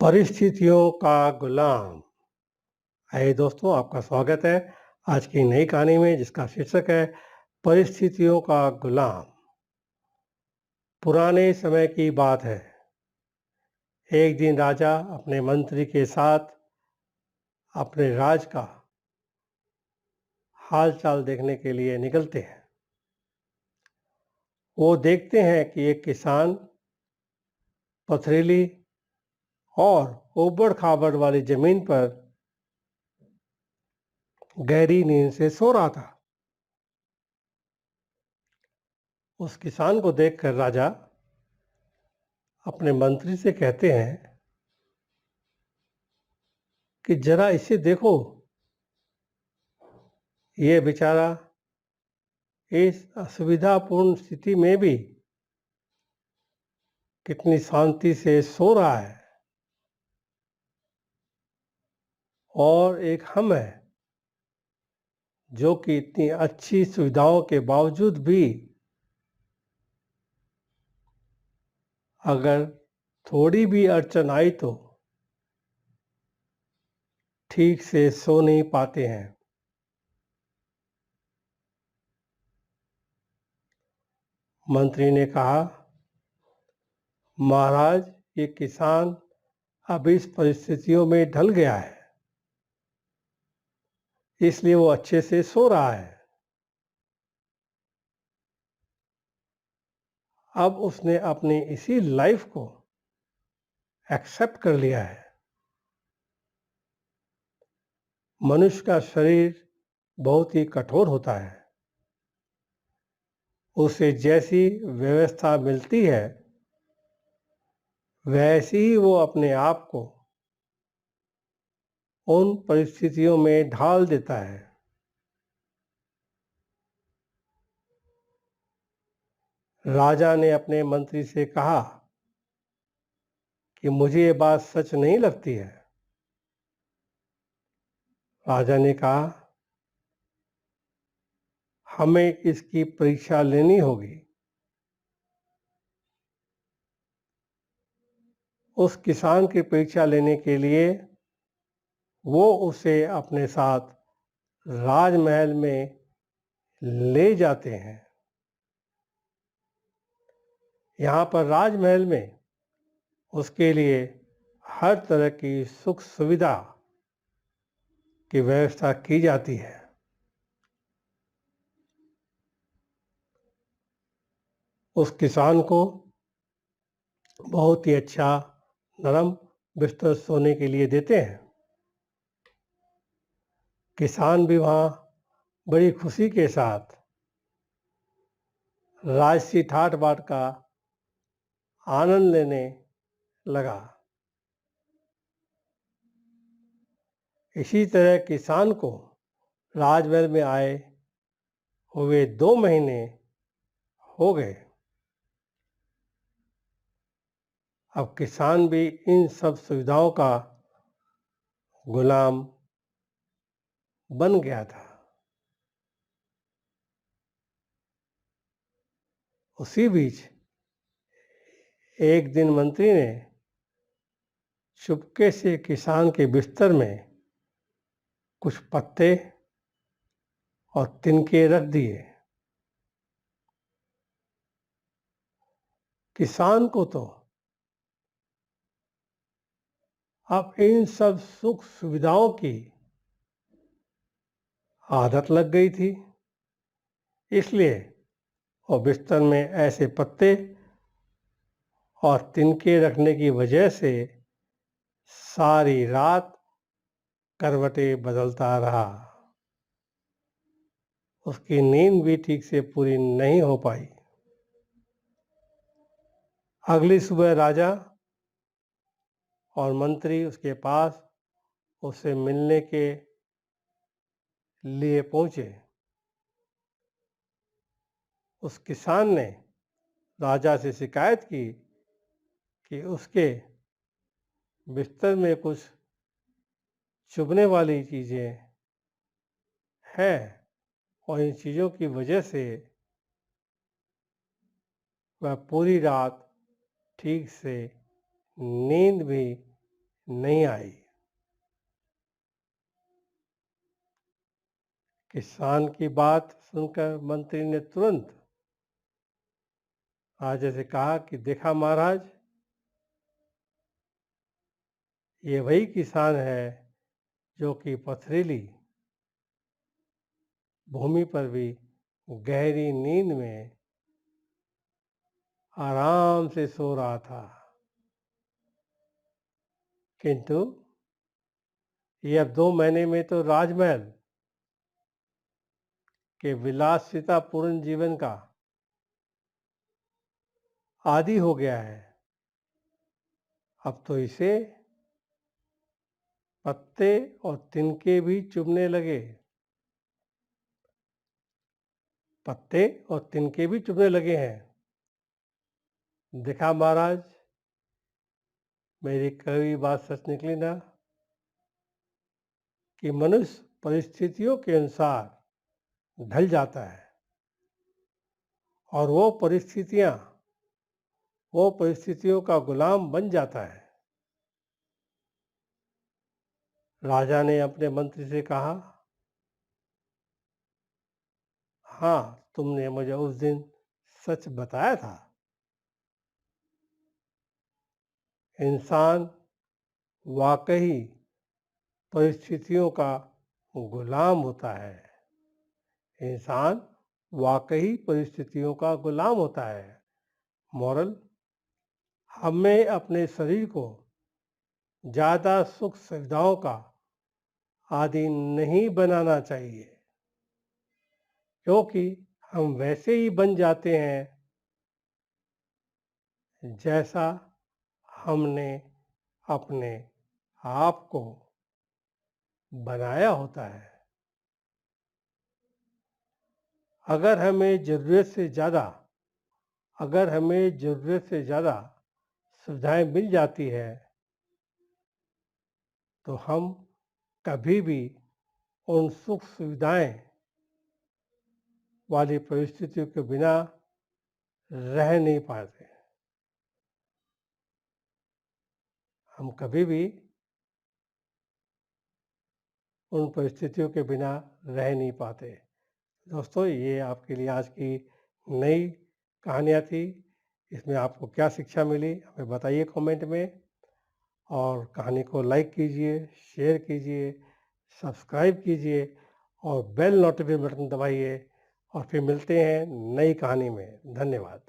परिस्थितियों का गुलाम। आइए दोस्तों, आपका स्वागत है आज की नई कहानी में, जिसका शीर्षक है परिस्थितियों का गुलाम। पुराने समय की बात है। एक दिन राजा अपने मंत्री के साथ अपने राज का हाल चाल देखने के लिए निकलते हैं। वो देखते हैं कि एक किसान पथरीली और ऊबड़ खाबड़ वाली जमीन पर गहरी नींद से सो रहा था। उस किसान को देखकर राजा अपने मंत्री से कहते हैं कि जरा इसे देखो, ये बेचारा इस असुविधापूर्ण स्थिति में भी कितनी शांति से सो रहा है। और एक हम है जो कि इतनी अच्छी सुविधाओं के बावजूद भी अगर थोड़ी भी अड़चन आई तो ठीक से सो नहीं पाते हैं। मंत्री ने कहा, महाराज, ये किसान अब इस परिस्थितियों में ढल गया है, इसलिए वो अच्छे से सो रहा है। अब उसने अपनी इसी लाइफ को एक्सेप्ट कर लिया है। मनुष्य का शरीर बहुत ही कठोर होता है। उसे जैसी व्यवस्था मिलती है वैसे ही वो अपने आप को उन परिस्थितियों में ढाल देता है। राजा ने अपने मंत्री से कहा कि मुझे ये बात सच नहीं लगती है। राजा ने कहा, हमें इसकी परीक्षा लेनी होगी। उस किसान की परीक्षा लेने के लिए वो उसे अपने साथ राजमहल में ले जाते हैं। यहाँ पर राजमहल में उसके लिए हर तरह की सुख सुविधा की व्यवस्था की जाती है। उस किसान को बहुत ही अच्छा नरम बिस्तर सोने के लिए देते हैं। किसान भी वहाँ बड़ी खुशी के साथ राजसी ठाट बाट का आनंद लेने लगा। इसी तरह किसान को राजमहल में आए हुए 2 महीने हो गए। अब किसान भी इन सब सुविधाओं का गुलाम बन गया था। उसी बीच एक दिन मंत्री ने चुपके से किसान के बिस्तर में कुछ पत्ते और तिनके रख दिए। किसान को तो अब इन सब सुख सुविधाओं की आदत लग गई थी, इसलिए वो बिस्तर में ऐसे पत्ते और तिनके रखने की वजह से सारी रात करवटें बदलता रहा। उसकी नींद भी ठीक से पूरी नहीं हो पाई। अगली सुबह राजा और मंत्री उसके पास उससे मिलने के लिए पहुंचे। उस किसान ने राजा से शिकायत की कि उसके बिस्तर में कुछ चुभने वाली चीज़ें हैं और इन चीज़ों की वजह से वह पूरी रात ठीक से नींद भी नहीं आई। किसान की बात सुनकर मंत्री ने तुरंत राजा से कहा कि देखा महाराज, ये वही किसान है जो कि पथरीली भूमि पर भी गहरी नींद में आराम से सो रहा था, किंतु ये अब 2 महीने में तो राजमहल के विलासितापूर्ण जीवन का आदी हो गया है। अब तो इसे पत्ते और तिनके भी चुभने लगे। पत्ते और तिनके भी चुभने लगे हैं। देखा महाराज, मेरी कही बात सच निकली ना, कि मनुष्य परिस्थितियों के अनुसार ढल जाता है और वो परिस्थितियों का गुलाम बन जाता है। राजा ने अपने मंत्री से कहा, हाँ, तुमने मुझे उस दिन सच बताया था। इंसान वाकई परिस्थितियों का गुलाम होता है। इंसान वाकई परिस्थितियों का गुलाम होता है। मॉरल, हमें अपने शरीर को ज़्यादा सुख सुविधाओं का आदी नहीं बनाना चाहिए, क्योंकि हम वैसे ही बन जाते हैं जैसा हमने अपने आप को बनाया होता है। अगर हमें ज़रूरत से ज़्यादा सुविधाएं मिल जाती है तो हम कभी भी उन सुख सुविधाएं वाली परिस्थितियों के बिना रह नहीं पाते। हम कभी भी उन परिस्थितियों के बिना रह नहीं पाते। दोस्तों, ये आपके लिए आज की नई कहानियाँ थी। इसमें आपको क्या शिक्षा मिली हमें बताइए कमेंट में, और कहानी को लाइक कीजिए, शेयर कीजिए, सब्सक्राइब कीजिए और बेल नोटिफिकेशन बटन दबाइए। और फिर मिलते हैं नई कहानी में। धन्यवाद।